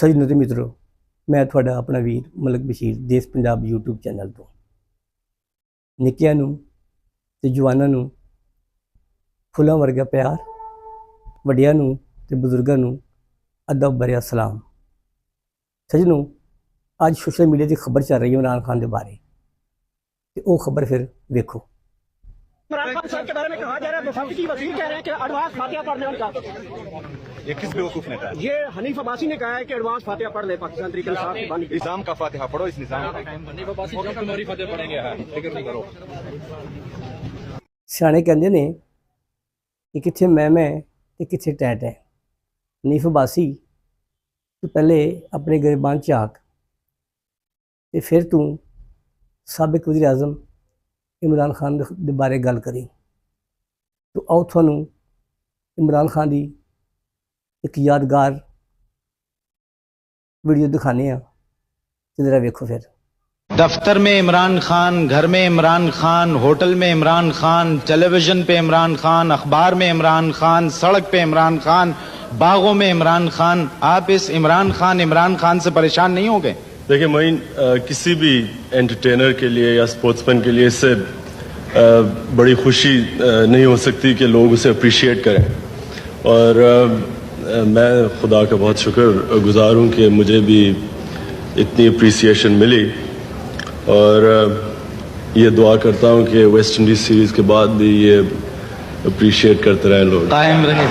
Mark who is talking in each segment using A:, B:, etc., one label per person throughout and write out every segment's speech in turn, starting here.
A: ਸੱਜਣੋ ਤੇ ਮਿੱਤਰੋ, मैं ਤੁਹਾਡਾ अपना वीर मलिक बशीर देश पंजाब यूट्यूब चैनल तो निक्कियां नूं ते जवानां नूं फुल्लां वर्गा प्यार, वड्डियां नूं ते बजुर्गां नूं अदब भरिया सलाम। सज्जनों, अज सोशल मीडिया की खबर चल रही है इमरान खान के बारे, तो वो खबर फिर देखो।
B: इमरान खान साहब के बारे में कहा जा रहा है, वफाकी की वज़ीर कह रहे हैं कि एडवांस फातिहा पढ़ लें उनका।
C: ये किस बेवकूफ ने कहा?
B: ये हनीफ अब्बासी ने कहा है कि एडवांस फातिहा पढ़ ले पाकिस्तान तरीके इंसाफ की बानी।
C: निजाम का फातिहा पढ़ो, इस निजाम का
B: हनीफ अब्बासी तुम्हारी फातिहा पढ़ेंगे, फिक्र नहीं करो।
A: सियाणे कहंदे ने कि किथे मैं ते किथे टैट है। हनीफ अब्बासी तू पहले अपने गिरबान झाक ते फिर तू साबिक वज़ीर आज़म इमरान खान दे बारे गल करी। तो आओ थानू इमरान खान की एक यादगार वीडियो दिखाने हैं, जरा वेखो फिर।
D: दफ्तर में इमरान खान, घर में इमरान खान, होटल में इमरान खान, टेलीविजन पे इमरान खान, अखबार में इमरान खान, सड़क पे इमरान खान, बागों में इमरान खान। आप इस इमरान खान से परेशान नहीं हो गए?
E: देखिए मोइन, किसी भी एंटरटेनर के लिए या स्पोर्ट्समैन के लिए इससे बड़ी खुशी नहीं हो सकती कि लोग उसे अप्रिशिएट करें। और मैं खुदा का बहुत शुक्रगुजार हूँ कि मुझे भी इतनी अप्रिसिएशन मिली, और ये दुआ करता हूँ कि वेस्ट इंडीज़ सीरीज़ के बाद भी ये अप्रिशिएट करते रहें लोग।
D: कायम रहे।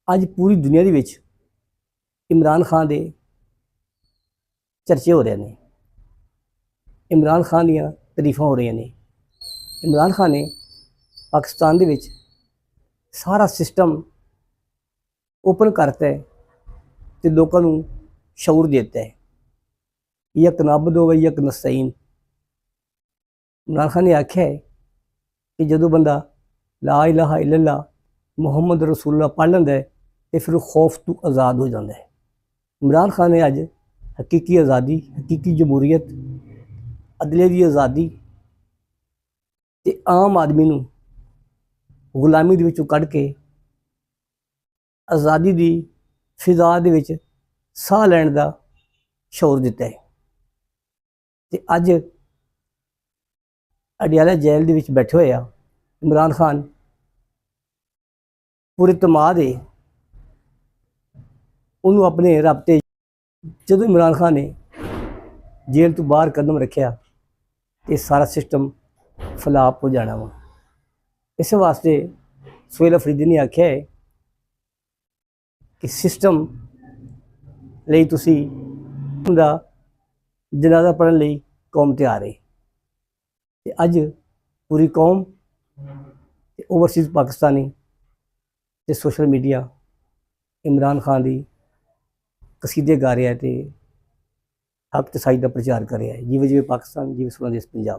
A: अज पूरी दुनिया दे विच इमरान खान दे चर्चे हो रहे हैं, इमरान खान दियां तारीफां हो रही हैं। इमरान खान ने पाकिस्तान दे विच सारा सिस्टम ओपन करता है तो लोगों को शऊर देता है, यक नाबुदो व यक नस्तईन। इमरान खान ने आख्या है कि जो बंदा ला इलाहा इल्लल्लाह मुहम्मद रसूलुल्लाह पढ़ लेंदा है तो फिर खौफ तो आज़ाद हो जाता है। इमरान खान ने अज हकीकी आज़ादी, हकीकी जमहूरीयत, अदले की आज़ादी ते आम आदमी नूं गुलामी दे विचों कढ़ के आज़ादी की फिजा दे विच साह लैण दा शौर दिता है। ते अज अडियाला जेल दे विच बैठे होए आ इमरान खान पूरे तमाद है उन्होंने अपने राबते। जो इमरान खान ने जेल तो बाहर कदम रखा तो सारा सिस्टम फलाप हो जाना वा। इस वास्ते सुहेल अफरीदी ने आख्या है कि सिस्टम लई तुसी उनका जनाजा पढ़न लई कौम तैयार है। ते अज पूरी कौम ते ओवरसीज़ पाकिस्तानी ते सोशल मीडिया इमरान खान की कसीदे गा रहा है, तो हक ते सच का प्रचार कर रहा है। जीवे जीवे पाकिस्तान, जीवे सोना देश पंजाब।